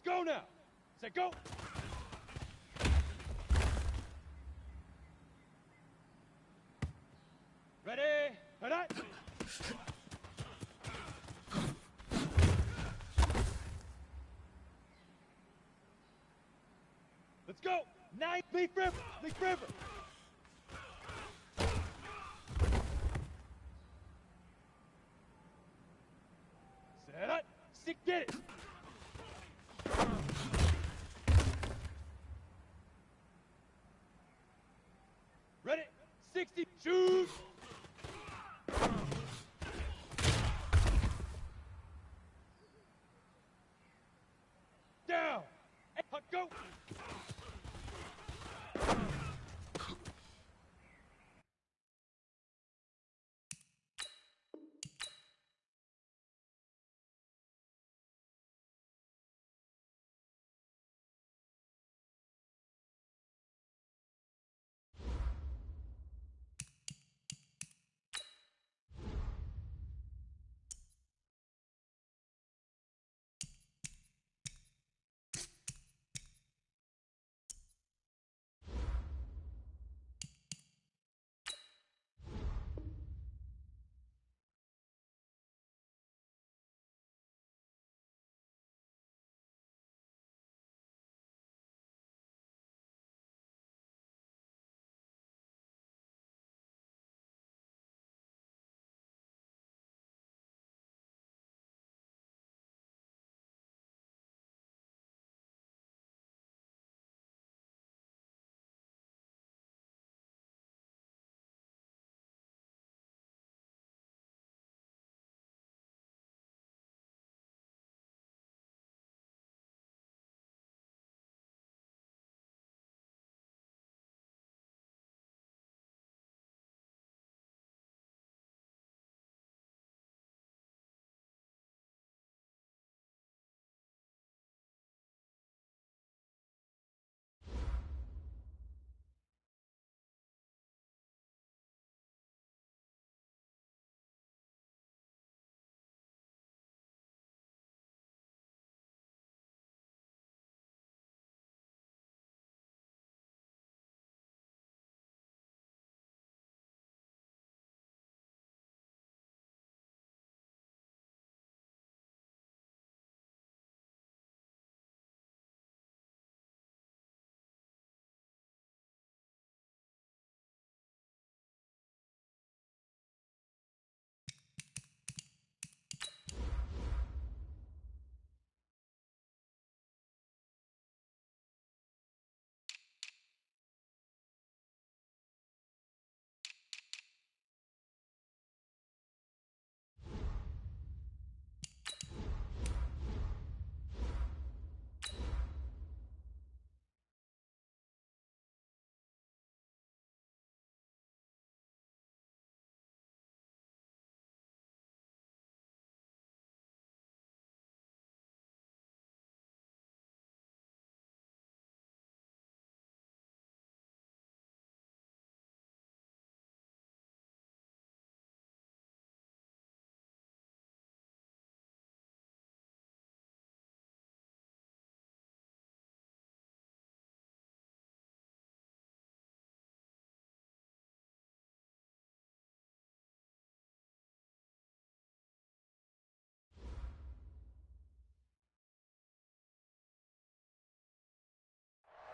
Let's go now. Set, go. Ready? Head up. Let's go. 9, Big River. Big River. Set up. Stick, get it. Ready? 60. Shoot. Down. Go.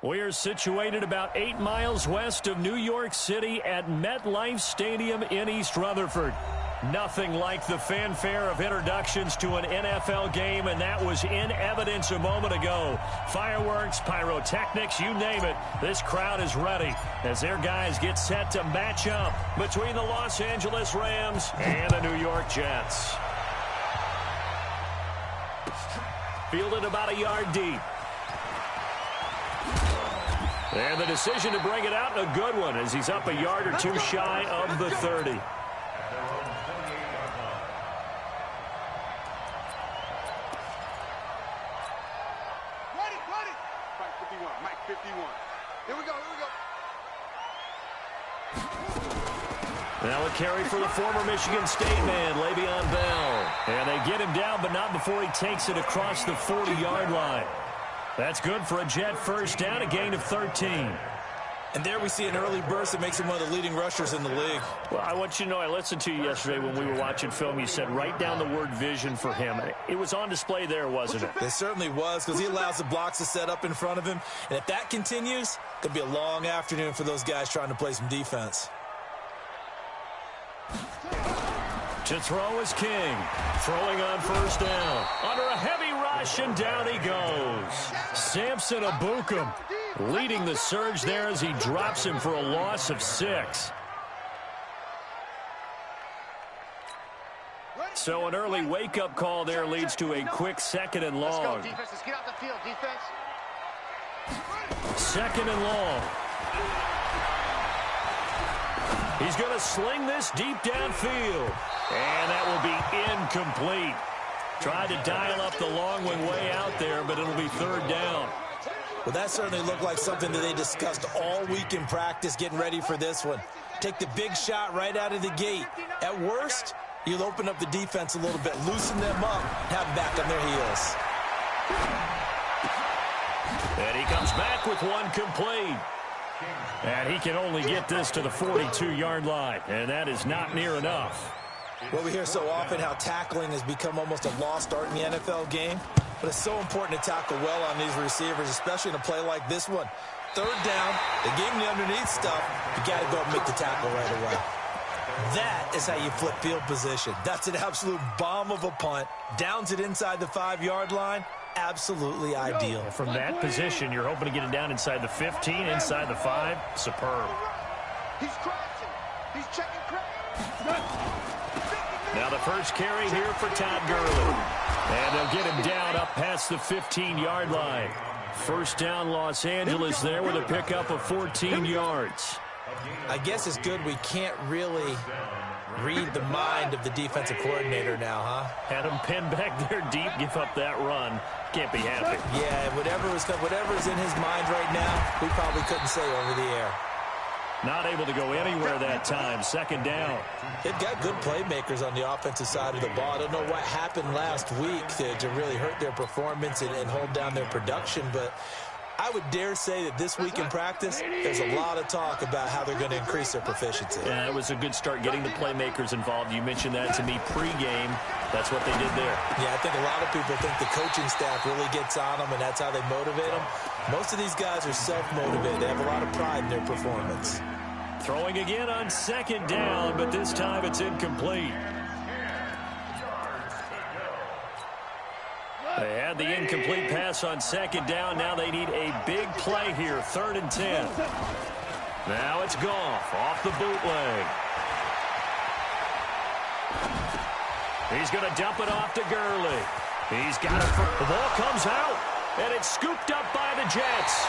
We are situated about 8 miles west of New York City at MetLife Stadium in East Rutherford. Nothing like the fanfare of introductions to an NFL game, and that was in evidence a moment ago. Fireworks, pyrotechnics, you name it. This crowd is ready as their guys get set to match up between the Los Angeles Rams and the New York Jets. Fielded about a yard deep. And the decision to bring it out, a good one, as he's up a yard or two shy of the 30. Ready, ready. Mike 51, Mike 51. Here we go, Now a carry for the former Michigan State man, Le'Veon Bell. And they get him down, but not before he takes it across the 40-yard line. That's good for a Jet first down, a gain of 13. And there we see an early burst that makes him one of the leading rushers in the league. Well, I want you to know, I listened to you yesterday when we were watching film. You said write down the word vision for him. It was on display there, wasn't it? It certainly was, because he allows the blocks to set up in front of him. And if that continues, it could be a long afternoon for those guys trying to play some defense. To throw is King. Throwing on first down. Under a heavy rush, and down he goes. Samson Abukum leading the surge there as he drops him for a loss of 6. So an early wake-up call there leads to a quick 2nd and long. Let's go, defense. Let's get out the field, defense. 2nd and long. He's going to sling this deep downfield. And that will be incomplete. Tried to dial up the long one way out there, but it'll be 3rd down. Well, that certainly looked like something that they discussed all week in practice, getting ready for this one. Take the big shot right out of the gate. At worst, you'll open up the defense a little bit, loosen them up, have them back on their heels. And he comes back with one complete. And he can only get this to the 42-yard line, and that is not near enough. Well, we hear so often how tackling has become almost a lost art in the NFL game, but it's so important to tackle well on these receivers, especially in a play like this one. 3rd down, they gave him the underneath stuff, you got to go and make the tackle right away. That is how you flip field position. That's an absolute bomb of a punt. Downs it inside the 5-yard line. Absolutely ideal. From that position, you're hoping to get it down inside the 15, inside the 5. Superb. He's crashing. He's checking crash. Now the first carry here for Todd Gurley. And they'll get him down up past the 15-yard line. First down Los Angeles there with a pickup of 14 yards. I guess it's good we can't really read the mind of the defensive coordinator now, huh? Had him pinned back there deep, give up that run. Can't be happy. Yeah, whatever's in his mind right now, we probably couldn't say over the air. Not able to go anywhere that time. 2nd down. They've got good playmakers on the offensive side of the ball. I don't know what happened last week to really hurt their performance and hold down their production, but I would dare say that this week in practice, there's a lot of talk about how they're going to increase their proficiency. Yeah, it was a good start getting the playmakers involved. You mentioned that to me pregame. That's what they did there. Yeah, I think a lot of people think the coaching staff really gets on them, and that's how they motivate them. Most of these guys are self-motivated. They have a lot of pride in their performance. Throwing again on 2nd down, but this time it's incomplete. They had the incomplete pass on 2nd down. Now they need a big play here. 3rd and 10. Now it's Goff off the bootleg. He's going to dump it off to Gurley. He's got it. The ball comes out, and it's scooped up by the Jets.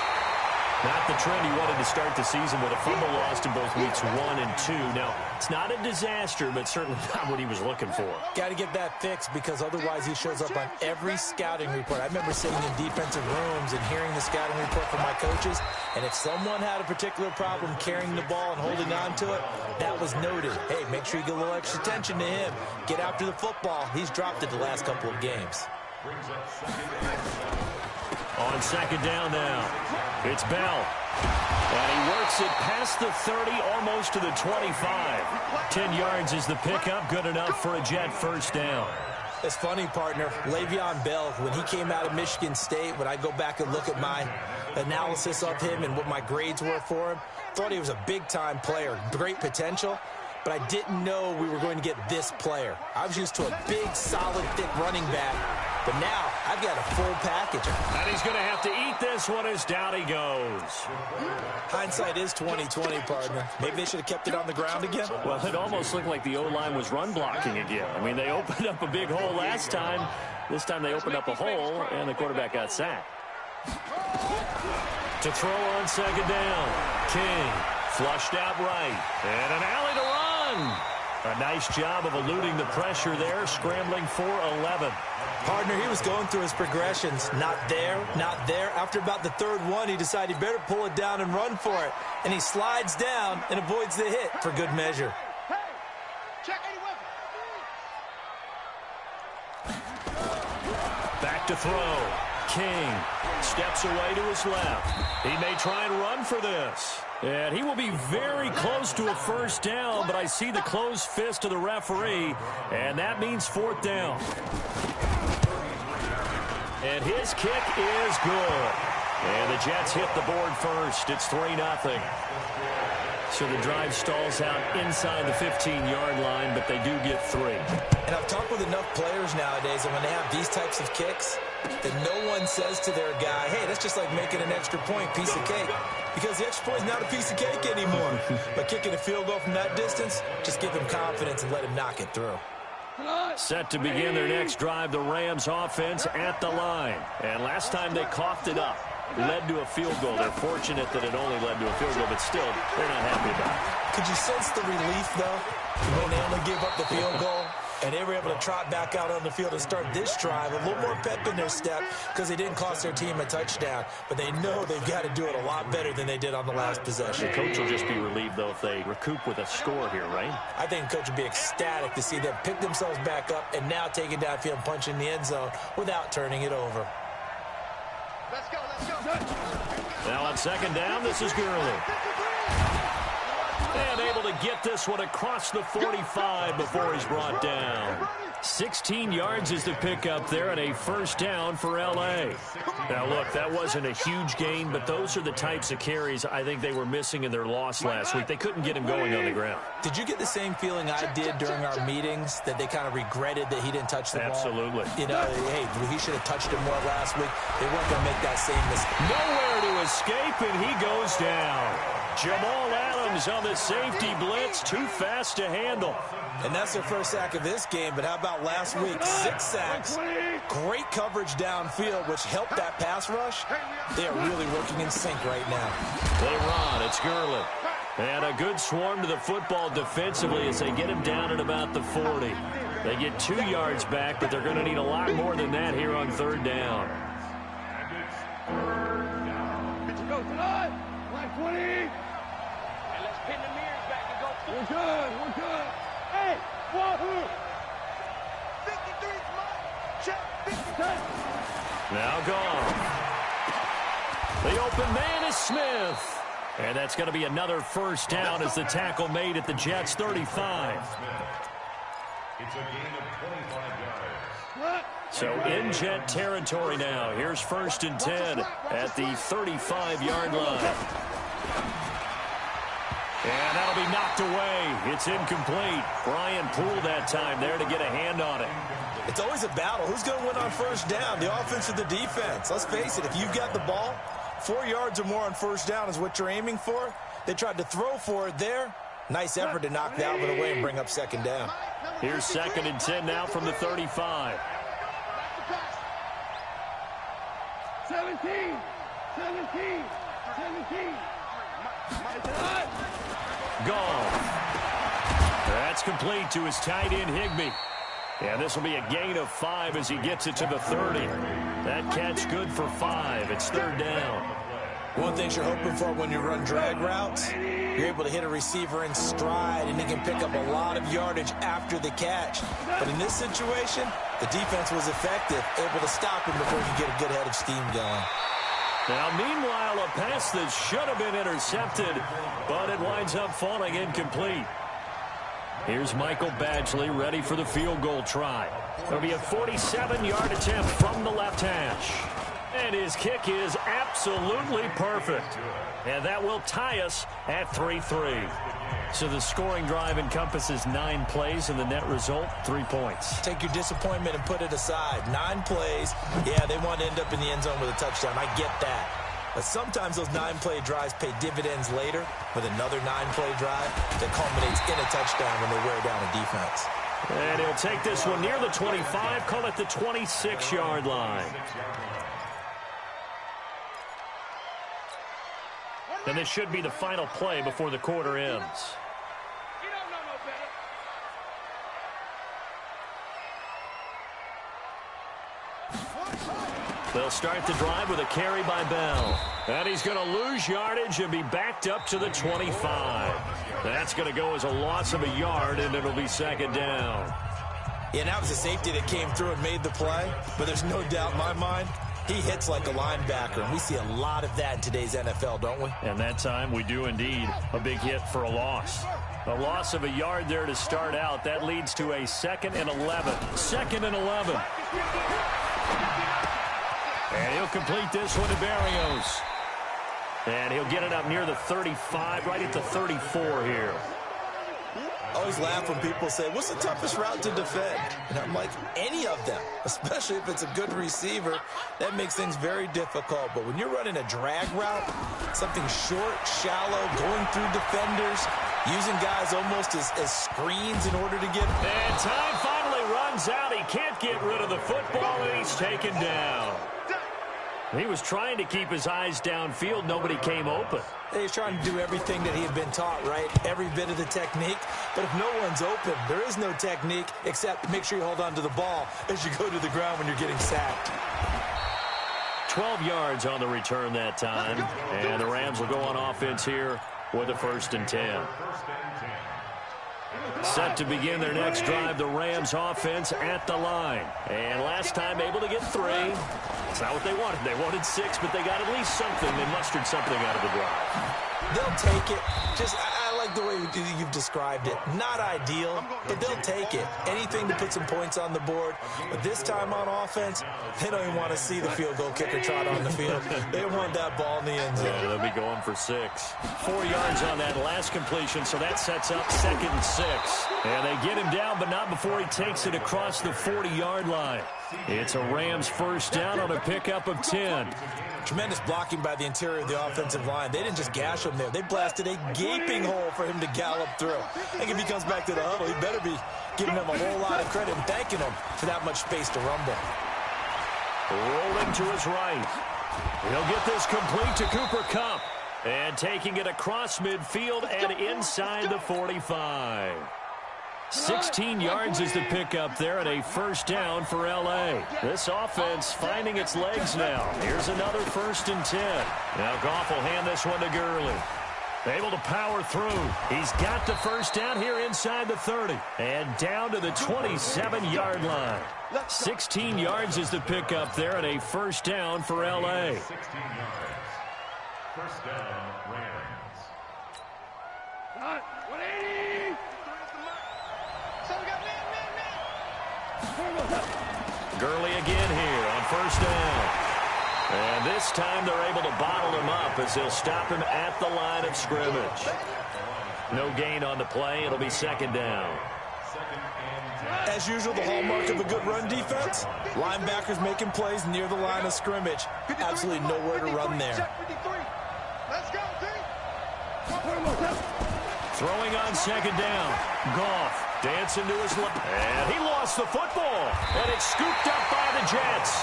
Not the trend he wanted to start the season with a fumble lost in both weeks 1 and 2. Now, it's not a disaster, but certainly not what he was looking for. Got to get that fixed because otherwise he shows up on every scouting report. I remember sitting in defensive rooms and hearing the scouting report from my coaches, and if someone had a particular problem carrying the ball and holding on to it, that was noted. Hey, make sure you get a little extra attention to him. Get after the football. He's dropped it the last couple of games. On 2nd down now, it's Bell. And he works it past the 30, almost to the 25. 10 yards is the pickup, good enough for a Jet first down. It's funny, partner. Le'Veon Bell, when he came out of Michigan State, when I go back and look at my analysis of him and what my grades were for him, thought he was a big-time player, great potential, but I didn't know we were going to get this player. I was used to a big, solid, thick running back, but now I've got a full package. And he's going to have to eat this one as down he goes. Hindsight is 20/20, partner. Maybe they should have kept it on the ground again. Well, it almost looked like the O-line was run blocking again. I mean, they opened up a big hole last time. This time they opened up a hole, and the quarterback got sacked. To throw on 2nd down, King flushed out right, and an alley to run. A nice job of eluding the pressure there, scrambling for 11. Partner, he was going through his progressions. Not there, not there. After about the 3rd one, he decided he better pull it down and run for it. And he slides down and avoids the hit for good measure. Hey, check any weapon. Back to throw. King. Steps away to his left. He may try and run for this. And he will be very close to a first down, but I see the closed fist of the referee, and that means fourth down. And his kick is good. And the Jets hit the board first. It's 3-0. So the drive stalls out inside the 15-yard line, but they do get 3. And I've talked with enough players nowadays, and when they have these types of kicks, that no one says to their guy, hey, that's just like making an extra point, piece of cake. Because the extra point is not a piece of cake anymore. But kicking a field goal from that distance, just give him confidence and let him knock it through. Set to begin their next drive, the Rams offense at the line. And last time they coughed it up, led to a field goal. They're fortunate that it only led to a field goal, but still, they're not happy about it. Could you sense the relief, though, when they only gave up the field goal? And they were able to trot back out on the field and start this drive. A little more pep in their step because they didn't cost their team a touchdown. But they know they've got to do it a lot better than they did on the last possession. The coach will just be relieved, though, if they recoup with a score here, right? I think the coach would be ecstatic to see them pick themselves back up and now take it downfield and punch in the end zone without turning it over. Let's go, let's go. Now on second down, this is Gurley. And able to get this one across the 45 before he's brought down. 16 yards is the pickup there and a first down for L.A. Now, look, that wasn't a huge gain, but those are the types of carries I think they were missing in their loss last week. They couldn't get him going on the ground. Did you get the same feeling I did during our meetings, that they kind of regretted that he didn't touch the ball? Absolutely. You know, hey, he should have touched it more last week. They weren't going to make that same mistake. Nowhere to escape, and he goes down. Jamal Adams on the safety blitz, too fast to handle. And that's their first sack of this game, but how about last week? 6 sacks, great coverage downfield, which helped that pass rush. They are really working in sync right now. They run, it's Gurley. And a good swarm to the football defensively as they get him down at about the 40. They get 2 yards back, but they're going to need a lot more than that here on third down. We're good, we're good. Hey, Wahoo! 53 is mine. Check, 53. Now gone. The open man is Smith. And that's going to be another first down as the tackle made at the Jets' 35. It's a gain of 25 yards. So in Jet territory now. Here's 1st and 10 at the 35-yard line. And that'll be knocked away. It's incomplete. Brian Poole that time there to get a hand on it. It's always a battle. Who's going to win on first down, the offense or the defense? Let's face it, if you've got the ball, 4 yards or more on first down is what you're aiming for. They tried to throw for it there. Nice effort to knock Dalvin away and bring up second down. Here's 2nd and 10 now from the 35. 17. Gone. That's complete to his tight end, Higbee. And this will be a gain of 5 as he gets it to the 30. That catch good for 5. It's third down. One thing you're hoping for when you run drag routes, you're able to hit a receiver in stride, and he can pick up a lot of yardage after the catch. But in this situation, the defense was effective, able to stop him before he could get a good head of steam going. Now, meanwhile, a pass that should have been intercepted, but it winds up falling incomplete. Here's Michael Badgley ready for the field goal try. There'll be a 47-yard attempt from the left hash. And his kick is absolutely perfect. And that will tie us at 3-3. So the scoring drive encompasses 9 plays, and the net result, 3 points. Take your disappointment and put it aside. 9 plays. Yeah, they want to end up in the end zone with a touchdown. I get that. But sometimes those 9-play drives pay dividends later with another 9-play drive that culminates in a touchdown when they wear down a defense. And he'll take this one near the 25, call it the 26-yard line. And this should be the final play before the quarter ends. You don't know no better. They'll start the drive with a carry by Bell. And he's going to lose yardage and be backed up to the 25. That's going to go as a loss of a yard, and it'll be second down. Yeah, that was a safety that came through and made the play. But there's no doubt in my mind, He hits like a linebacker, and we see a lot of that in today's NFL, don't we? And that time we do indeed. A big hit for a loss. A loss of a yard there to start out. That leads to a 2nd and 11. 2nd and 11. And he'll complete this one to Barrios. And he'll get it up near the 35, right at the 34 here. I always laugh when people say, what's the toughest route to defend? And I'm like, any of them, especially if it's a good receiver. That makes things very difficult. But when you're running a drag route, something short, shallow, going through defenders, using guys almost as screens in order to get... And time finally runs out. He can't get rid of the football, and he's taken down. He was trying to keep his eyes downfield. Nobody came open. He's trying to do everything that he had been taught, right? Every bit of the technique. But if no one's open, there is no technique except make sure you hold on to the ball as you go to the ground when you're getting sacked. 12 yards on the return that time. And the Rams will go on offense here with a 1st and 10. Set to begin their next drive, the Rams offense at the line. And last time able to get 3. It's not what they wanted. They wanted 6, but they got at least something. They mustered something out of the drive. They'll take it. I like the way you've described it. Not ideal, but they'll take it. Anything to put some points on the board. But this time on offense, they don't even want to see the field goal kicker trot on the field. They want that ball in the end zone. Yeah, they'll be going for 6. 4 yards on that last completion, so that sets up 2nd and 6. And they get him down, but not before he takes it across the 40-yard line. It's a Rams 1st down on a pickup of 10. Tremendous blocking by the interior of the offensive line. They didn't just gash him there. They blasted a gaping hole for him to gallop through. I think if he comes back to the huddle, he better be giving them a whole lot of credit and thanking them for that much space to rumble. Rolling to his right. He'll get this complete to Cooper Kupp. And taking it across midfield and inside the 45. 16 yards is the pickup there and a 1st down for L.A. This offense finding its legs now. Here's another 1st and 10. Now Goff will hand this one to Gurley. Able to power through. He's got the 1st down here inside the 30. And down to the 27-yard line. 16 yards is the pickup there and a 1st down for L.A. 16 yards. 1st down, Rams. 180. Gurley again here on 1st down. And this time they're able to bottle him up as they'll stop him at the line of scrimmage. No gain on the play. It'll be 2nd down. As usual, the hallmark of a good run defense, linebackers making plays near the line of scrimmage. Absolutely nowhere to run there. Let's go, Throwing on 2nd down. Goff dancing to his left. And he lost the football. And it's scooped up by the Jets.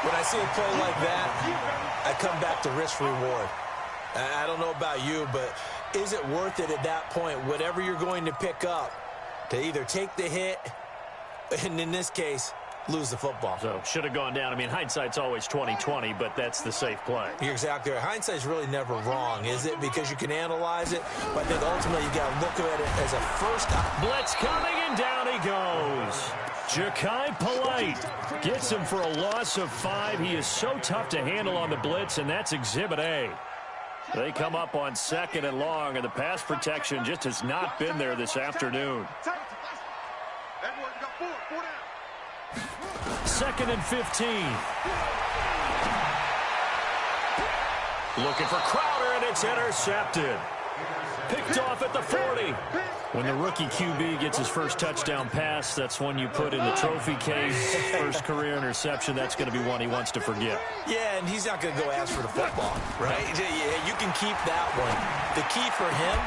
When I see a play like that, I come back to risk reward. I don't know about you, but is it worth it at that point, whatever you're going to pick up, to either take the hit, and in this case, lose the football? So should have gone down. I mean, hindsight's always 20/20, but that's the safe play. You're exactly right. Hindsight's really never wrong, is it? Because you can analyze it, but I think ultimately you got to look at it as a first. Blitz coming, and down he goes. Ja'Kai Polite gets him for a loss of 5. He is so tough to handle on the blitz, and that's Exhibit A. They come up on 2nd and long, and the pass protection just has not been there this afternoon. 2nd and 15. Looking for Crowder, and it's intercepted. Picked off at the 40. When the rookie QB gets his first touchdown pass, that's one you put in the trophy case. First career interception, that's going to be one he wants to forget. Yeah, and he's not going to go ask for the football, right? Yeah, you can keep that one. The key for him,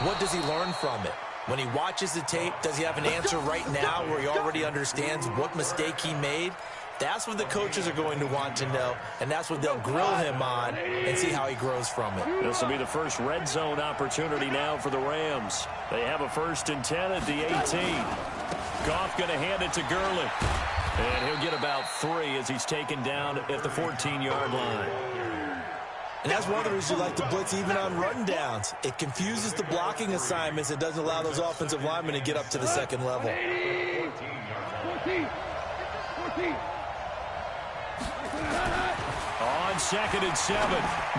what does he learn from it? When he watches the tape, does he have an answer right now where he already understands what mistake he made? That's what the coaches are going to want to know, and that's what they'll grill him on and see how he grows from it. This will be the first red zone opportunity now for the Rams. They have a 1st and 10 at the 18. Goff going to hand it to Gurley. And he'll get about 3 as he's taken down at the 14-yard line. And that's one of the reasons you like to blitz even on run downs. It confuses the blocking assignments. It doesn't allow those offensive linemen to get up to the 2nd level. 14. On 2nd and 7,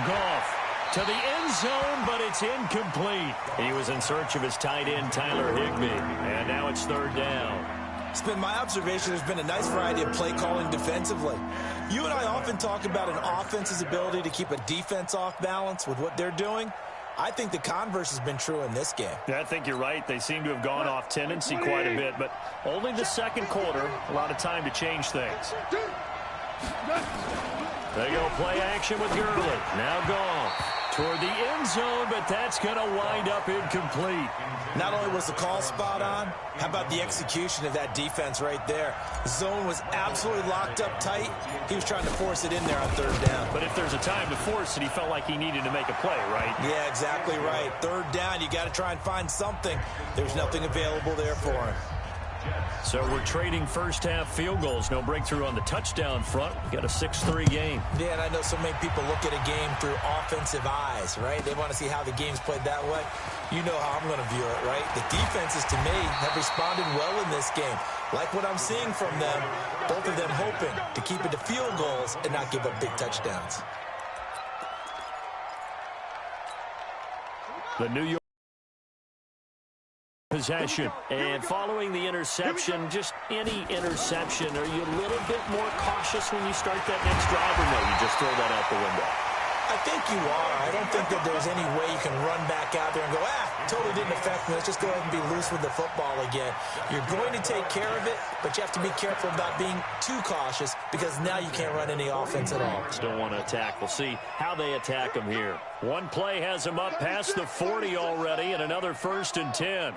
Goff to the end zone, but it's incomplete. He was in search of his tight end, Tyler Higbee, and now it's 3rd down. It's been my observation there's been a nice variety of play calling defensively. You and I often talk about an offense's ability to keep a defense off balance with what they're doing. I think the converse has been true in this game. Yeah, I think you're right. They seem to have gone off tendency quite a bit, but only the 2nd quarter, a lot of time to change things. They go play action with Gurley. Now Goff toward the end zone, but that's going to wind up incomplete. Not only was the call spot on, how about the execution of that defense right there? The zone was absolutely locked up tight. He was trying to force it in there on 3rd down. But if there's a time to force it, he felt like he needed to make a play, right? Yeah, exactly right. 3rd down, you got to try and find something. There's nothing available there for him. So we're trading first-half field goals. No breakthrough on the touchdown front. We've got a 6-3 game. Yeah, and I know so many people look at a game through offensive eyes, right? They want to see how the game's played that way. You know how I'm going to view it, right? The defenses, to me, have responded well in this game. Like what I'm seeing from them, both of them hoping to keep it to field goals and not give up big touchdowns. The New York possession, and following the interception, just any interception, are you a little bit more cautious when you start that next drive, or no, you just throw that out the window? I think you are. I don't think that there's any way you can run back out there and go, totally didn't affect me. Let's just go ahead and be loose with the football again. You're going to take care of it, but you have to be careful about being too cautious because now you can't run any offense at all. Still want to attack. We'll see how they attack them here. One play has them up past the 40 already, and another 1st and 10.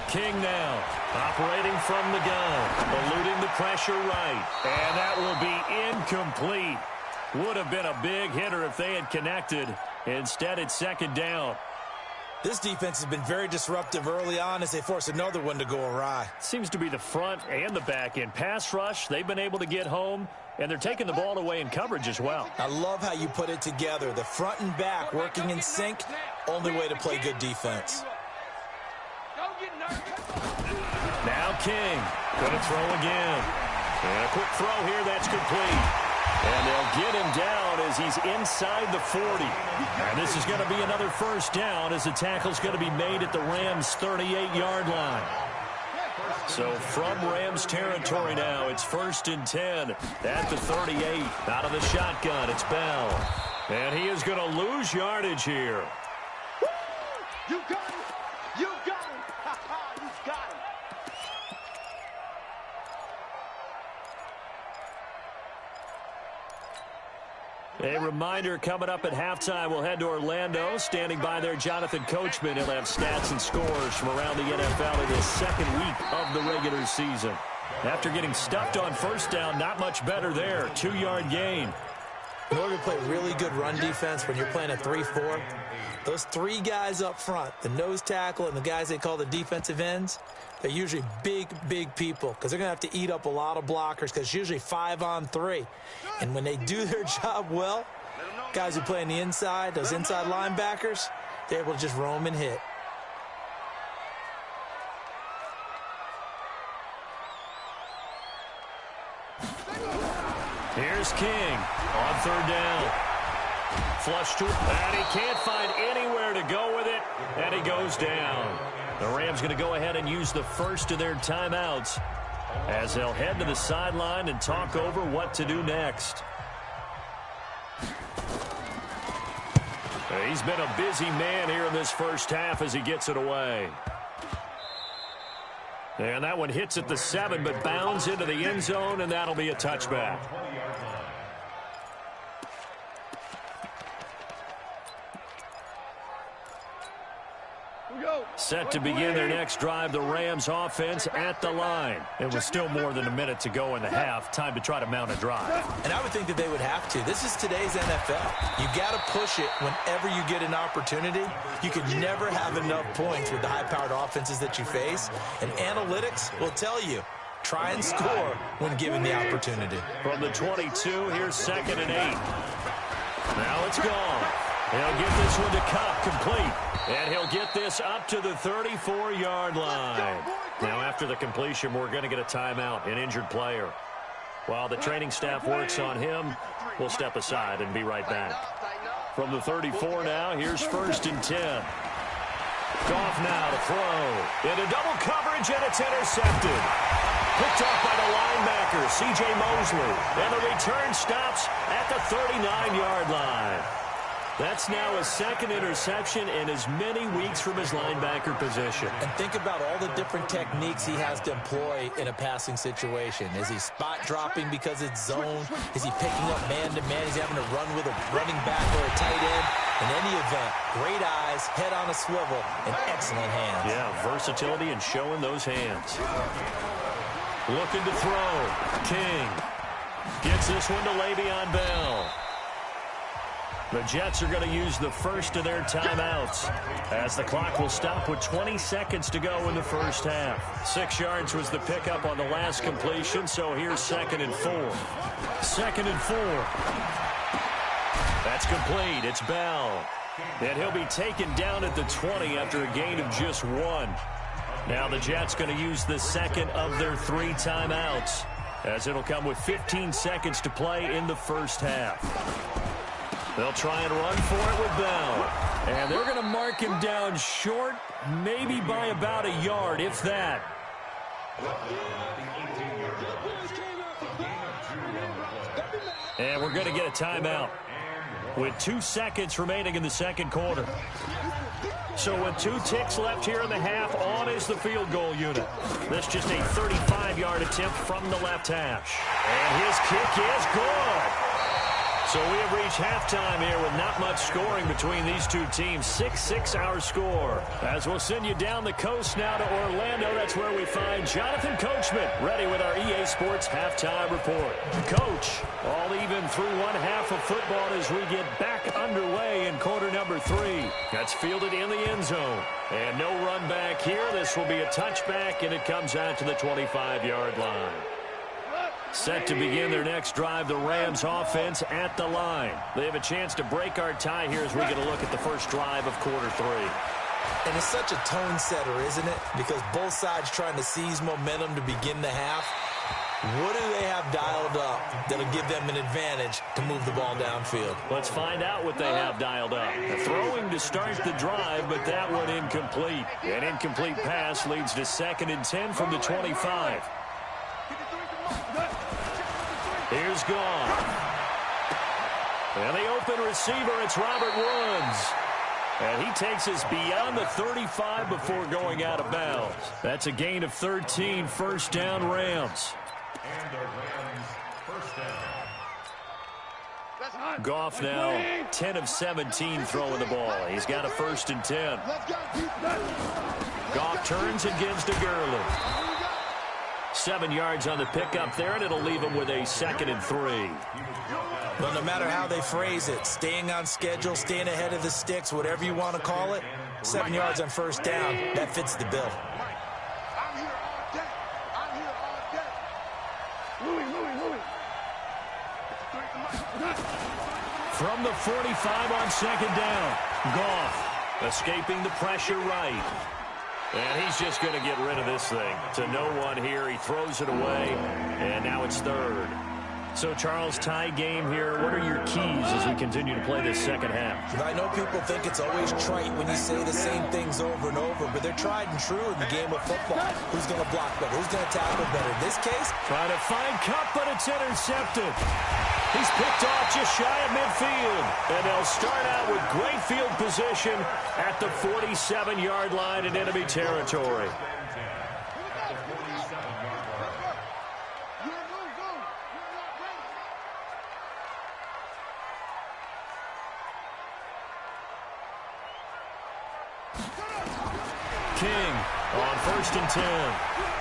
King now, operating from the gun, eluding the pressure right, and that will be incomplete. Would have been a big hitter if they had connected. Instead, it's 2nd down. This defense has been very disruptive early on as they force another one to go awry. Seems to be the front and the back end. Pass rush, they've been able to get home, and they're taking the ball away in coverage as well. I love how you put it together. The front and back working in sync, only way to play good defense. Now King, going to throw again. And a quick throw here, that's complete. And they'll get him down as he's inside the 40. And this is going to be another 1st down as the tackle's going to be made at the Rams' 38-yard line. So from Rams territory now, it's 1st and 10 at the 38. Out of the shotgun, it's Bell. And he is going to lose yardage here. You got him! You got him! You got him! A reminder coming up at halftime, we'll head to Orlando. Standing by there, Jonathan Coachman. He'll have stats and scores from around the NFL in his 2nd week of the regular season. After getting stuffed on 1st down, not much better there. 2-yard gain. In order to play really good run defense when you're playing a 3-4, those 3 guys up front, the nose tackle and the guys they call the defensive ends, they're usually big, big people because they're going to have to eat up a lot of blockers because it's usually 5-on-3. And when they do their job well, guys who play on the inside, those inside linebackers, they're able to just roam and hit. Here's King on 3rd down. Flush to it, and he can't find anywhere to go with it, and he goes down. The Rams going to go ahead and use the first of their timeouts as they'll head to the sideline and talk over what to do next. He's been a busy man here in this 1st half as he gets it away. And that one hits at the 7, but bounds into the end zone, and that'll be a touchback. Set to begin their next drive, the Rams offense at the line. It was still more than a minute to go in the half. Time to try to mount a drive. And I would think that they would have to. This is today's NFL. You got to push it whenever you get an opportunity. You can never have enough points with the high-powered offenses that you face. And analytics will tell you, try and score when given the opportunity. From the 22, here's 2nd and 8. Now it's gone. He'll get this one to Cup, complete. And he'll get this up to the 34-yard line. Now after the completion, we're going to get a timeout, an injured player. While the training staff works on him, we'll step aside and be right back. From the 34 now, here's 1st and 10. Goff now to throw. Into double coverage, and it's intercepted. Picked off by the linebacker, C.J. Mosley. And the return stops at the 39-yard line. That's now his 2nd interception in as many weeks from his linebacker position. And think about all the different techniques he has to employ in a passing situation. Is he spot dropping because it's zone? Is he picking up man-to-man? Is he having to run with a running back or a tight end? In any event, great eyes, head on a swivel, and excellent hands. Yeah, versatility and showing those hands. Looking to throw. King gets this one to Le'Veon Bell. The Jets are going to use the first of their timeouts as the clock will stop with 20 seconds to go in the first half. 6 yards was the pickup on the last completion, so here's 2nd and 4. 2nd and 4. That's complete. It's Bell. And he'll be taken down at the 20 after a gain of just 1. Now the Jets going to use the 2nd of their 3 timeouts as it'll come with 15 seconds to play in the first half. They'll try and run for it with Bell. And they're going to mark him down short, maybe by about a yard, if that. And we're going to get a timeout with 2 seconds remaining in the 2nd quarter. So with 2 ticks left here in the half, on is the field goal unit. That's just a 35-yard attempt from the left hash. And his kick is good. So we have reached halftime here with not much scoring between these two teams. 6-6 our score. As we'll send you down the coast now to Orlando, that's where we find Jonathan Coachman ready with our EA Sports halftime report. Coach, all even through 1 half of football as we get back underway in quarter number 3. That's fielded in the end zone. And no run back here. This will be a touchback, and it comes out to the 25-yard line. Set to begin their next drive, the Rams offense at the line. They have a chance to break our tie here as we get a look at the first drive of quarter 3. And it's such a tone setter, isn't it? Because both sides trying to seize momentum to begin the half. What do they have dialed up that'll give them an advantage to move the ball downfield? Let's find out what they have dialed up. Throwing to start the drive, but that one incomplete. An incomplete pass leads to 2nd and 10 from the 25. Here's Goff. And the open receiver, it's Robert Woods. And he takes us beyond the 35 before going out of bounds. That's a gain of 13, 1st down Rams. And the Rams first down. Goff now 10 of 17 throwing the ball. He's got a 1st and 10. Goff turns and gives to Gurley. 7 yards on the pickup there, and it'll leave him with a 2nd and 3. Well, no matter how they phrase it, staying on schedule, staying ahead of the sticks, whatever you want to call it, 7 yards on 1st down, that fits the bill. I'm here all day. I'm here all day. From the 45 on 2nd down, Goff escaping the pressure right. And he's just going to get rid of this thing. To no one here. He throws it away, and now it's 3rd. So, Charles, tie game here. What are your keys as we continue to play this 2nd half? I know people think it's always trite when you say the same things over and over, but they're tried and true in the game of football. Who's going to block better? Who's going to tackle better? In this case, trying to find Cup, but it's intercepted. He's picked off just shy of midfield. And they'll start out with great field position at the 47-yard line in enemy territory. King on 1st and 10.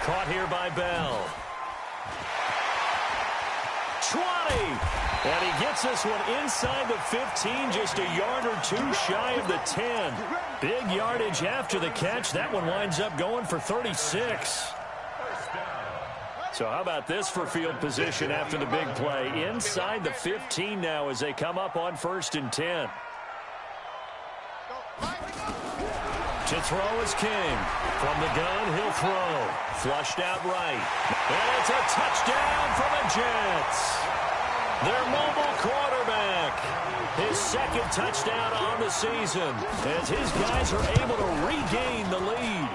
Caught here by Bell. 20. And he gets this one inside the 15, just a yard or 2 shy of the 10. Big yardage after the catch. That one winds up going for 36. So how about this for field position after the big play? Inside the 15 now as they come up on 1st and 10. To throw is King. From the gun, he'll throw. Flushed out right. And it's a touchdown for the Jets. Their mobile quarterback. His second touchdown on the season as his guys are able to regain the lead.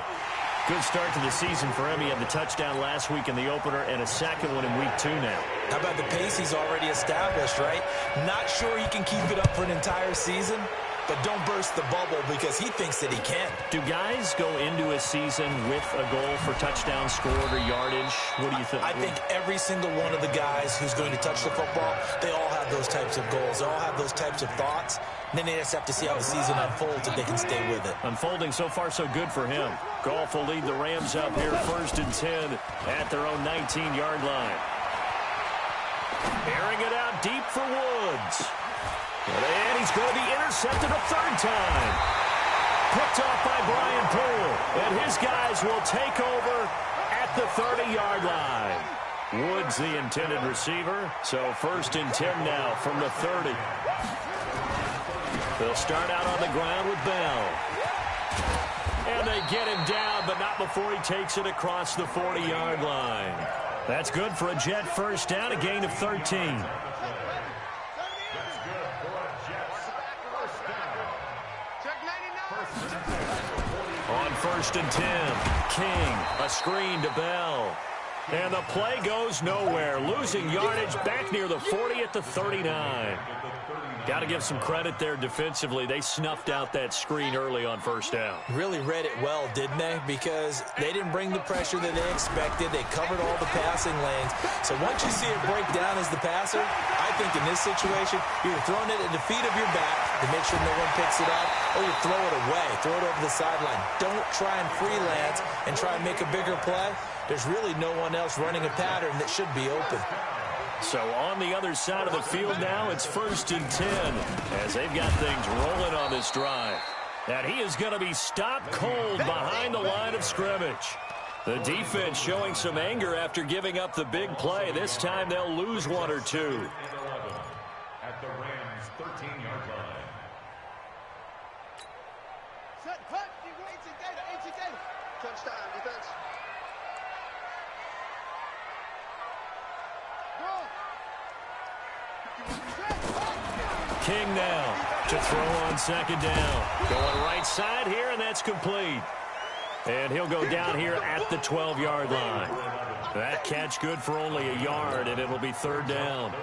Good start to the season for him. He had the touchdown last week in the opener and a second one in week 2 now. How about the pace he's already established, right? Not sure he can keep it up for an entire season, but don't burst the bubble because he thinks that he can. Do guys go into a season with a goal for touchdown scored or yardage? What do you think? I think every single one of the guys who's going to touch the football, they all have those types of goals. They all have those types of thoughts. And then they just have to see how the season unfolds if they can stay with it. Unfolding so far so good for him. Goff will lead the Rams up here 1st and 10 at their own 19-yard line. Airing it out deep for Woods. And he's going to be intercepted a third time. Picked off by Brian Poole. And his guys will take over at the 30-yard line. Woods the intended receiver. So 1st and 10 now from the 30. They'll start out on the ground with Bell. And they get him down, but not before he takes it across the 40-yard line. That's good for a Jet first down, a gain of 13. On 1st and 10, King, a screen to Bell. And the play goes nowhere. Losing yardage back near the 40 at the 39. Got to give some credit there defensively. They snuffed out that screen early on 1st down. Really read it well, didn't they? Because they didn't bring the pressure that they expected. They covered all the passing lanes. So once you see it break down as the passer, I think in this situation, you're throwing it at the feet of your back to make sure no one picks it up, or you throw it away, throw it over the sideline. Don't try and freelance and try and make a bigger play. There's really no one else running a pattern that should be open. So on the other side of the field now, it's 1st and 10 as they've got things rolling on this drive. And he is going to be stopped cold behind the line of scrimmage. The defense showing some anger after giving up the big play. This time they'll lose 1 or 2. At the Rams' 13-yard line. Touchdown, defense. King now to throw on 2nd down. Going right side here, and that's complete. And he'll go down here at the 12-yard line. That catch good for only a yard, and it'll be 3rd down.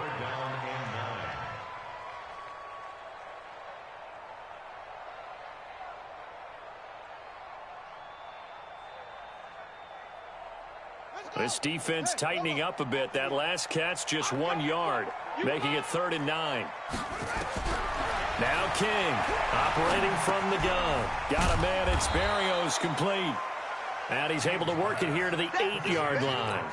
This defense tightening up a bit. That last catch just 1 yard, making it 3rd and 9. Now King operating from the gun. Got a man. It's Berrios complete. And he's able to work it here to the 8-yard line.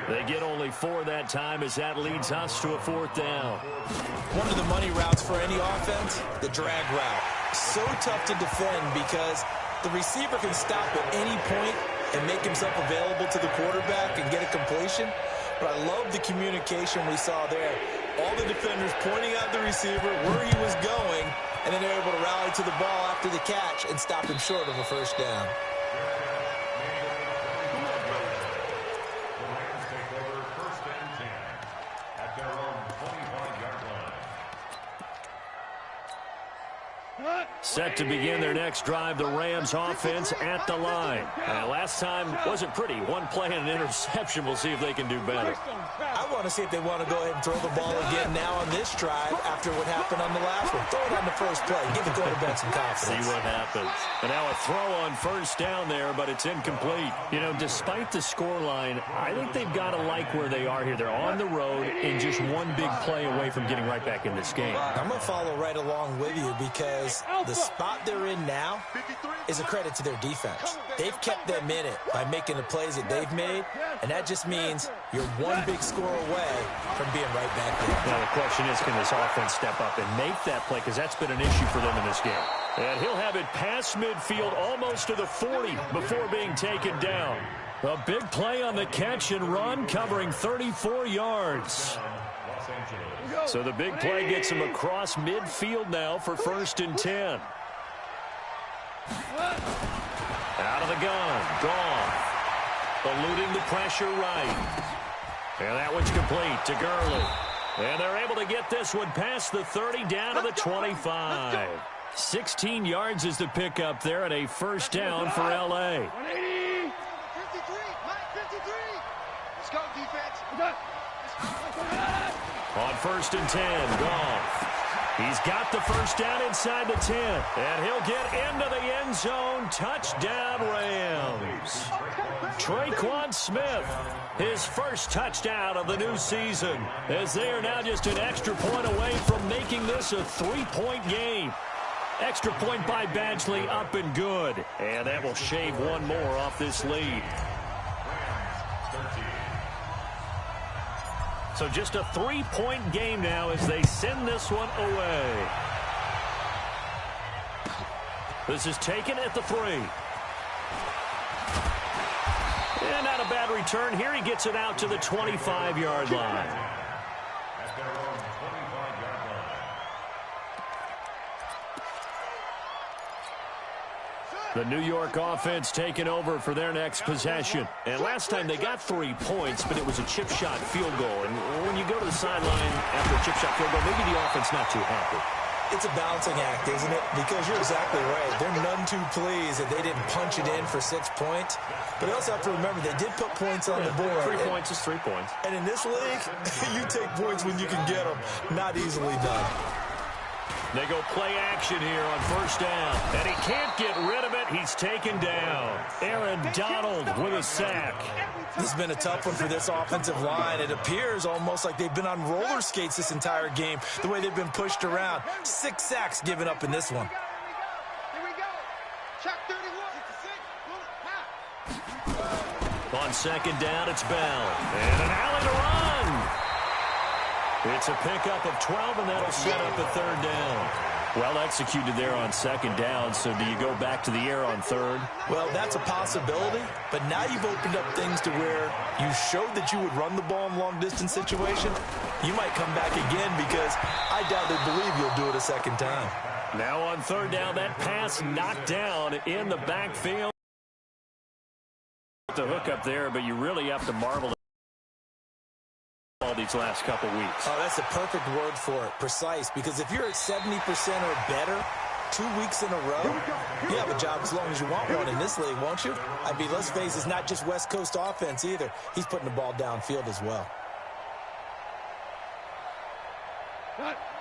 They get only 4 that time as that leads us to a 4th down. One of the money routes for any offense, the drag route. So tough to defend because the receiver can stop at any point and make himself available to the quarterback and get a completion. But I love the communication we saw there. All the defenders pointing out the receiver, where he was going, and then they're able to rally to the ball after the catch and stop him short of a 1st down. The Rams take over 1st and 10 at their own 25-yard line. Set to begin their next drive, the Rams offense at the line. Last time wasn't pretty. 1 play and an interception. We'll see if they can do better. I want to see if they want to go ahead and throw the ball again now on this drive after what happened on the last one. Throw it on the first play. Give the quarterback some confidence. See what happens. And now a throw on 1st down there, but it's incomplete. You know, despite the scoreline, I think they've got to like where they are here. They're on the road and just 1 big play away from getting right back in this game. I'm going to follow right along with you because the spot they're in now is a credit to their defense. They've kept them in it by making the plays that they've made, and that just means you're 1 big score away from being right back there. Now the question is, can this offense step up and make that play? Because that's been an issue for them in this game. And he'll have it past midfield almost to the 40 before being taken down. A big play on the catch and run, covering 34 yards. So the big play gets him across midfield now for 1st and 10. Out of the gun, Goff. eluding the pressure right. And that one's complete to Gurley. And they're able to get this one past the 30 down to the 25. 16 yards is the pickup there and a first down for L.A. 53, Mike 53. Let's go, defense. On 1st and 10, Goff. He's got the first down inside the 10. And he'll get into the end zone. Touchdown, Rams. Traquan Smith, his first touchdown of the new season, as they are now just an extra point away from making this a 3-point game. Extra point by Badgley, up and good. And that will shave one more off this lead. So just a 3-point game now as they send this one away. This is taken at the 3. And not a bad return. Here he gets it out to the 25-yard line. The New York offense taking over for their next possession. And last time they got 3 points, but it was a chip shot field goal. And when you go to the sideline after a chip shot field goal, maybe the offense not too happy. It's a balancing act, isn't it? Because you're exactly right. They're none too pleased that they didn't punch it in for 6 points. But you also have to remember they did put points on the board. 3 points is 3 points. And in this league, you take points when you can get them. Not easily done. They go play action here on 1st down. And he can't get rid of it. He's taken down. Aaron Donald with a sack. This has been a tough one for this offensive line. It appears almost like they've been on roller skates this entire game, the way they've been pushed around. 6 sacks given up in this one. Here we go. Check 31. On 2nd down, it's Bell. And an alley to run. It's a pickup of 12, and that'll set up a 3rd down. Well executed there on 2nd down, so do you go back to the air on 3rd? Well, that's a possibility, but now you've opened up things to where you showed that you would run the ball in long-distance situation. You might come back again because I doubt they believe you'll do it a 2nd time. Now on 3rd down, that pass knocked down in the backfield. The hook up there, but you really have to marvel all these last couple weeks. Oh, that's the perfect word for it, precise, because if you're at 70% or better 2 weeks in a row, you have a job as long as you want one in this league, won't you? I mean, let's face it, it's not just West Coast offense either. He's putting the ball downfield as well.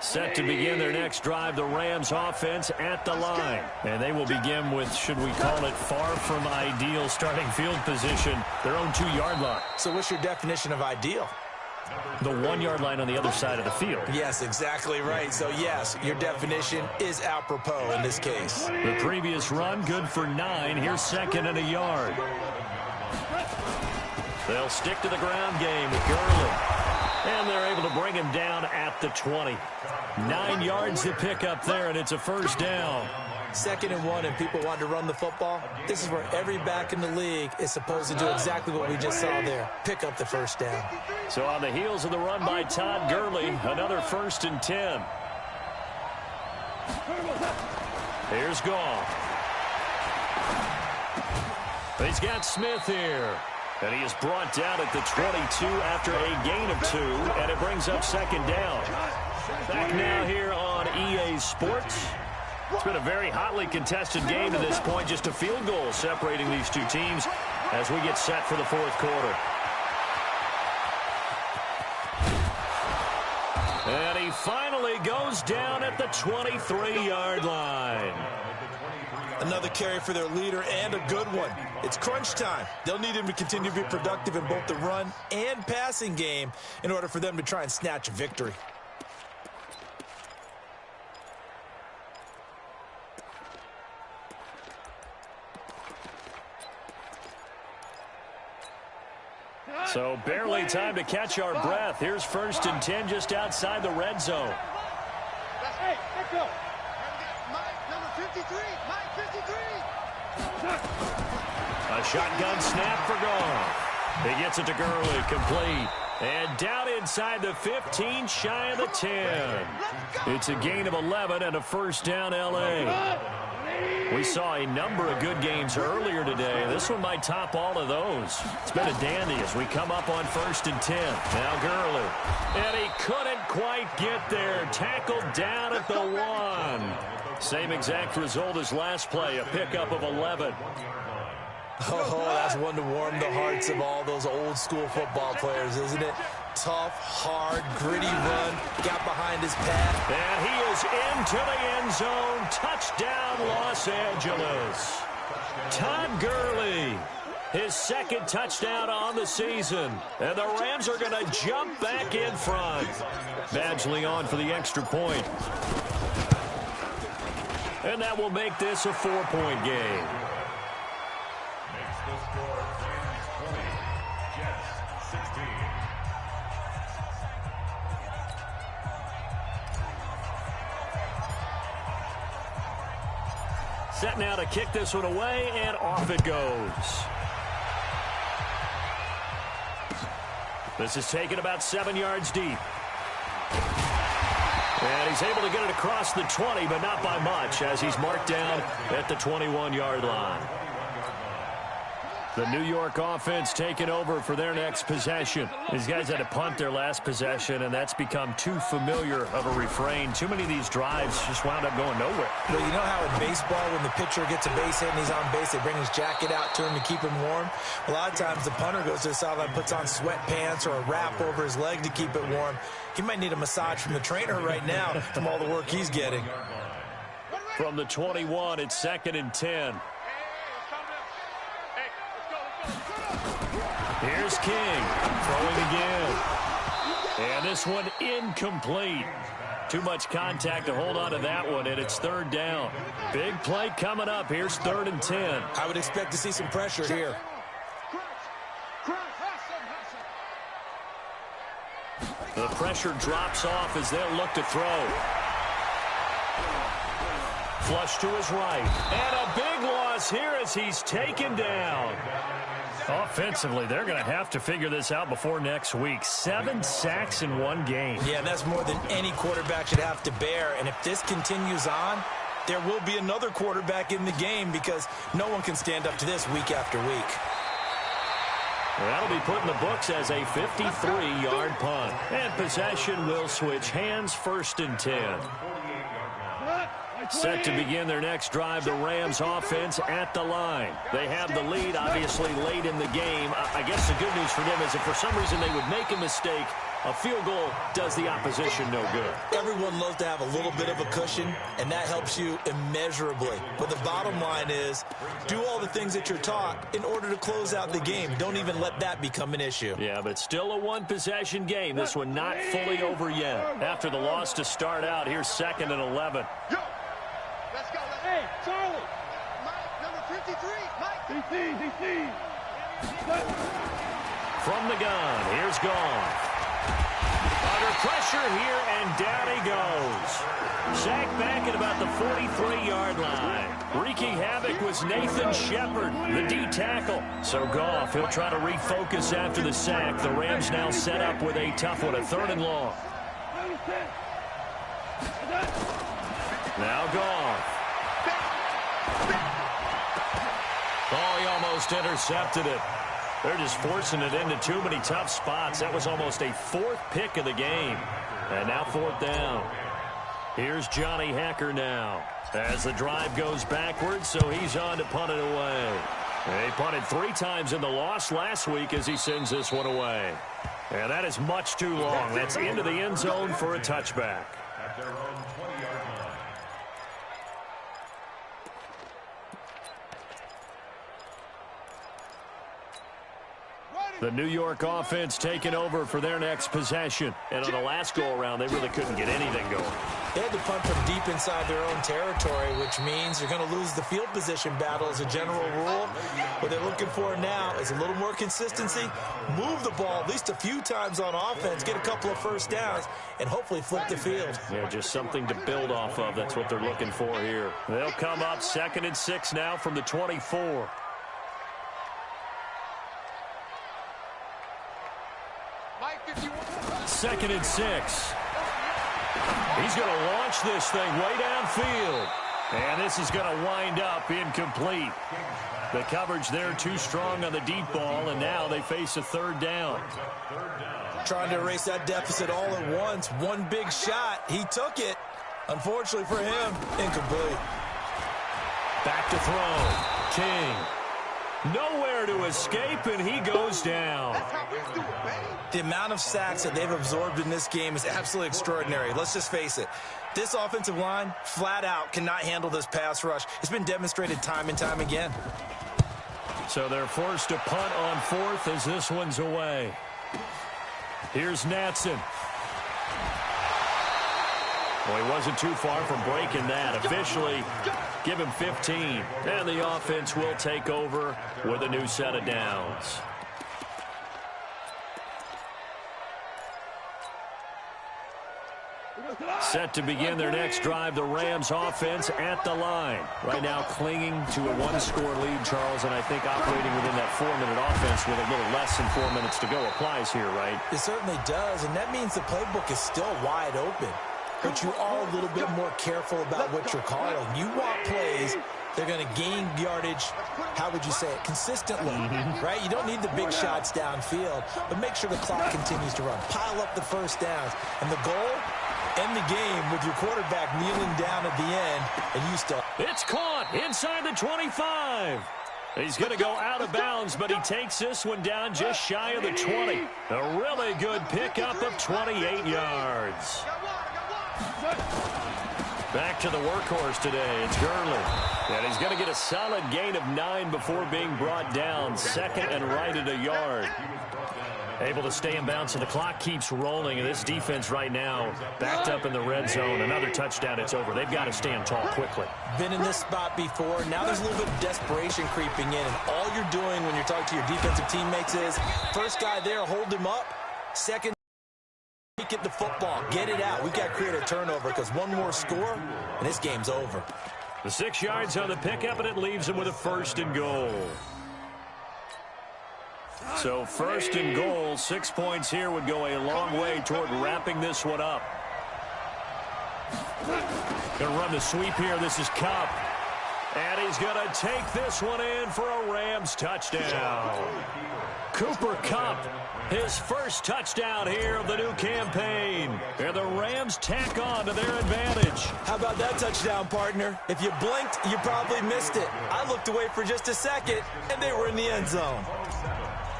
Set to begin their next drive, the Rams offense at the line. And they will begin with, should we call it, far from ideal starting field position, their own 2-yard line. So what's your definition of ideal? The 1-yard line on the other side of the field. Yes, exactly right. So, yes, your definition is apropos in this case. The previous run, good for 9. Here's 2nd and a yard. They'll stick to the ground game with Gurley. And they're able to bring him down at the 20. 9 yards to pick up there, and it's a 1st down. 2nd and 1, and people want to run the football. This is where every back in the league is supposed to do exactly what we just saw there. Pick up the 1st down. So on the heels of the run by Todd Gurley, another 1st and 10. Here's Goff. He's got Smith here. And he is brought down at the 22 after a gain of 2, and it brings up 2nd down. Back now here on EA Sports. It's been a very hotly contested game to this point. Just a field goal separating these two teams as we get set for the 4th quarter. And he finally goes down at the 23-yard line. Another carry for their leader and a good one. It's crunch time. They'll need him to continue to be productive in both the run and passing game in order for them to try and snatch a victory. So barely time to catch our breath. Here's 1st and 10 just outside the red zone. Hey, let's go. Mike, number 53. Mike, 53. A shotgun snap for Goff. He gets it to Gurley, complete. And down inside the 15, shy of the 10. It's a gain of 11 and a 1st down, L.A. We saw a number of good games earlier today. This one might top all of those. It's been a dandy as we come up on 1st and 10. Now Gurley. And he couldn't quite get there. Tackled down at the 1. Same exact result as last play, a pickup of 11. Oh, that's one to warm the hearts of all those old school football players, isn't it? Tough, hard, gritty run. Got behind his pad. And he is into the end zone. Touchdown, Los Angeles. Todd Gurley, his second touchdown on the season. And the Rams are going to jump back in front. Badgley on for the extra point. And that will make this a 4-point game. Makes the score Rams 20, Jets 16. Set now to kick this one away, and off it goes. This is taken about 7 yards deep. And he's able to get it across the 20, but not by much, as he's marked down at the 21-yard line. The New York offense taking over for their next possession. These guys had to punt their last possession, and that's become too familiar of a refrain. Too many of these drives just wound up going nowhere. Well, you know how in baseball, when the pitcher gets a base hit and he's on base, they bring his jacket out to him to keep him warm? A lot of times the punter goes to the sideline, puts on sweatpants or a wrap over his leg to keep it warm. He might need a massage from the trainer right now from all the work he's getting. From the 21, it's 2nd and 10. Here's King, throwing again. And this one incomplete. Too much contact to hold on to that one, and it's 3rd down. Big play coming up. Here's 3rd and 10. I would expect to see some pressure here. The pressure drops off as they'll look to throw. Flush to his right. And a big loss here as he's taken down. Offensively, they're going to have to figure this out before next week. 7 sacks in one game. Yeah, that's more than any quarterback should have to bear. And if this continues on, there will be another quarterback in the game because no one can stand up to this week after week. That'll be put in the books as a 53-yard punt. And possession will switch hands, 1st and 10. Set to begin their next drive, the Rams offense at the line. They have the lead, obviously, late in the game. I guess the good news for them is if for some reason they would make a mistake, a field goal does the opposition no good. Everyone loves to have a little bit of a cushion, and that helps you immeasurably. But the bottom line is, do all the things that you're taught in order to close out the game. Don't even let that become an issue. Yeah, but still a one-possession game. This one not fully over yet. After the loss to start out, here's 2nd and 11. Let's go. Hey, Charlie. Mike, number 53. Mike. DC. From the gun, here's Goff. Under pressure here, and down he goes. Sacked back at about the 43-yard line. Wreaking havoc was Nathan Shepard, the D tackle. So Goff, he'll try to refocus after the sack. The Rams now set up with a tough one, a 3rd and long. Now Goff. Oh, he almost intercepted it. They're just forcing it into too many tough spots. That was almost a 4th pick of the game. And now 4th down. Here's Johnny Hacker now as the drive goes backwards, so he's on to punt it away. They punted 3 times in the loss last week as he sends this one away. And that is much too long. That's into the end zone for a touchback. At their own 20-yard line. The New York offense taking over for their next possession. And on the last go-around, they really couldn't get anything going. They had to punt from deep inside their own territory, which means you're going to lose the field position battle as a general rule. What they're looking for now is a little more consistency, move the ball at least a few times on offense, get a couple of first downs, and hopefully flip the field. Yeah, just something to build off of. That's what they're looking for here. They'll come up 2nd and 6 now from the 24. Second and 6. He's going to launch this thing way downfield. And this is going to wind up incomplete. The coverage there too strong on the deep ball, and now they face a third down. Trying to erase that deficit all at once. One big shot. He took it. Unfortunately for him, incomplete. Back to throw. King. Nowhere to escape, and he goes down. That's how we do it, baby. The amount of sacks that they've absorbed in this game is absolutely extraordinary. Let's just face it. This offensive line, flat out, cannot handle this pass rush. It's been demonstrated time and time again. So they're forced to punt on fourth as this one's away. Here's Natson. Well, he wasn't too far from breaking that. Officially, give him 15. And the offense will take over with a new set of downs. Set to begin their next drive, the Rams offense at the line. Right now clinging to a one-score lead, Charles, and I think operating within that 4-minute offense with a little less than 4 minutes to go applies here, right? It certainly does, and that means the playbook is still wide open. But you are a little bit more careful about what you're calling. You want plays, they're going to gain yardage, how would you say it, consistently, right? You don't need the big shots downfield, but make sure the clock continues to run. Pile up the first downs. And the goal, end the game with your quarterback kneeling down at the end, and you still. It's caught inside the 25. He's going to go out of bounds, but he takes this one down just shy of the 20. A really good pickup of 28 yards. Back to the workhorse today. It's Gurley. And he's going to get a solid gain of 9 before being brought down. Second and right at a yard. Able to stay in bounds, and the clock keeps rolling. And this defense right now backed up in the red zone. Another touchdown, it's over. They've got to stand tall quickly. Been in this spot before. Now there's a little bit of desperation creeping in. And all you're doing when you're talking to your defensive teammates is, first guy there, hold him up. Second, get the football. Get it out. We've got to create a turnover because one more score, and this game's over. The 6 yards on the pickup, and it leaves him with a first and goal. So first and goal, 6 points here would go a long way toward wrapping this one up. Going to run the sweep here. This is Kupp. And he's going to take this one in for a Rams touchdown. Cooper Kupp, his first touchdown here of the new campaign. And the Rams tack on to their advantage. How about that touchdown, partner? If you blinked, you probably missed it. I looked away for just a second, and they were in the end zone.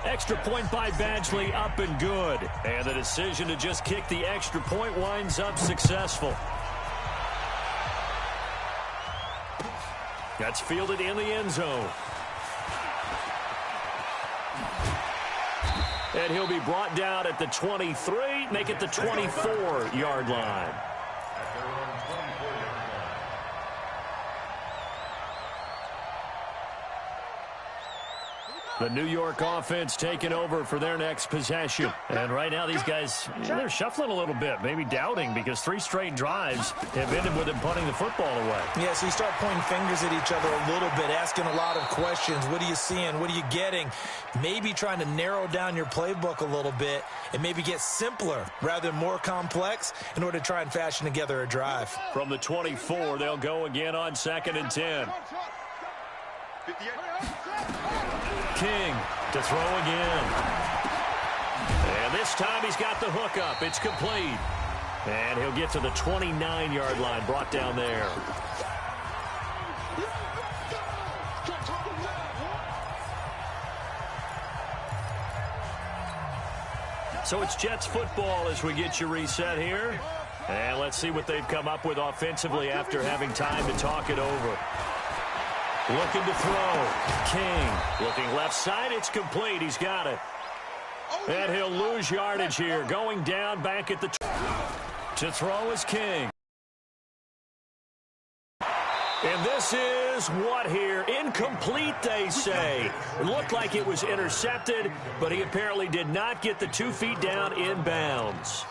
Extra point by Badgley, up and good. And the decision to just kick the extra point winds up successful. That's fielded in the end zone. And he'll be brought down at the 23, make it the 24-yard line. The New York offense taking over for their next possession. And right now these guys, they're shuffling a little bit, maybe doubting, because 3 straight drives have ended with them punting the football away. Yeah, so you start pointing fingers at each other a little bit, asking a lot of questions. What are you seeing? What are you getting? Maybe trying to narrow down your playbook a little bit and maybe get simpler rather than more complex in order to try and fashion together a drive. From the 24, they'll go again on 2nd and 10. King to throw again. And this time he's got the hook up. It's complete. And he'll get to the 29-yard line, brought down there. So it's Jets football as we get you reset here. And let's see what they've come up with offensively after having time to talk it over. Looking to throw. King looking left side. It's complete. He's got it. And he'll lose yardage here. Going down back at the to throw is King. And this is what here? Incomplete, they say. It looked like it was intercepted, but he apparently did not get the 2 feet down in bounds.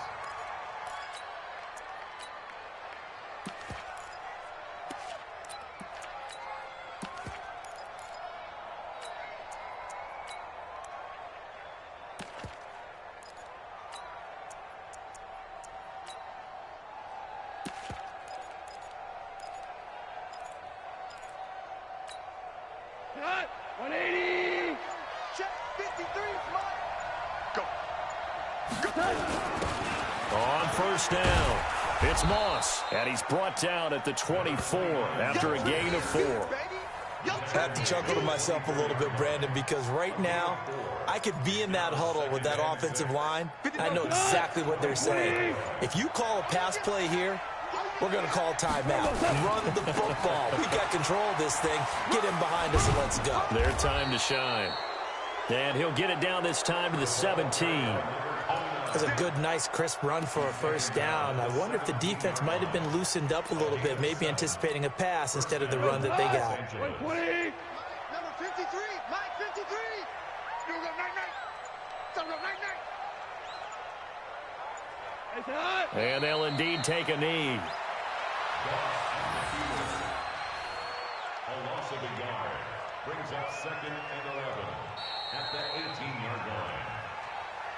On first down, it's Moss, and he's brought down at the 24 after a gain of 4. I have to chuckle to myself a little bit, Brandon, because right now I could be in that huddle with that offensive line. I know exactly what they're saying. If you call a pass play here, we're going to call timeout. Run the football. We got control of this thing. Get him behind us and let's go. Their time to shine. And he'll get it down this time to the 17. That's a good, nice, crisp run for a first down. I wonder if the defense might have been loosened up a little bit, maybe anticipating a pass instead of the run that they got. Number 53, Mike 53. And they'll indeed take a knee. A loss of a yard brings up 2nd and 11 at the 18-yard line.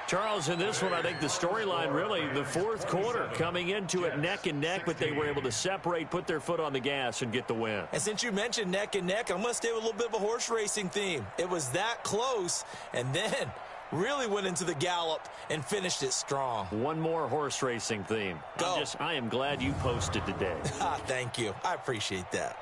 Charles, in this one, I think the storyline really, the fourth quarter, coming into it neck and neck, but they were able to separate, put their foot on the gas, and get the win. And since you mentioned neck and neck, I'm going to stay with a little bit of a horse racing theme. It was that close, and then really went into the gallop and finished it strong. One more horse racing theme. Go. I am glad you posted today. Thank you. I appreciate that.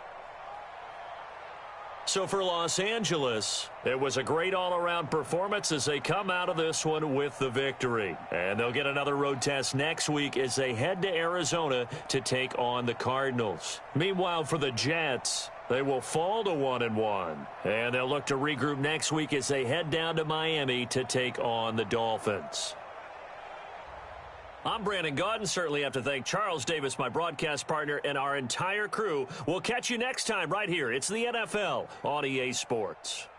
So for Los Angeles, it was a great all-around performance as they come out of this one with the victory. And they'll get another road test next week as they head to Arizona to take on the Cardinals. Meanwhile, for the Jets, they will fall to 1-1. And they'll look to regroup next week as they head down to Miami to take on the Dolphins. I'm Brandon Gaudin. Certainly have to thank Charles Davis, my broadcast partner, and our entire crew. We'll catch you next time right here. It's the NFL on EA Sports.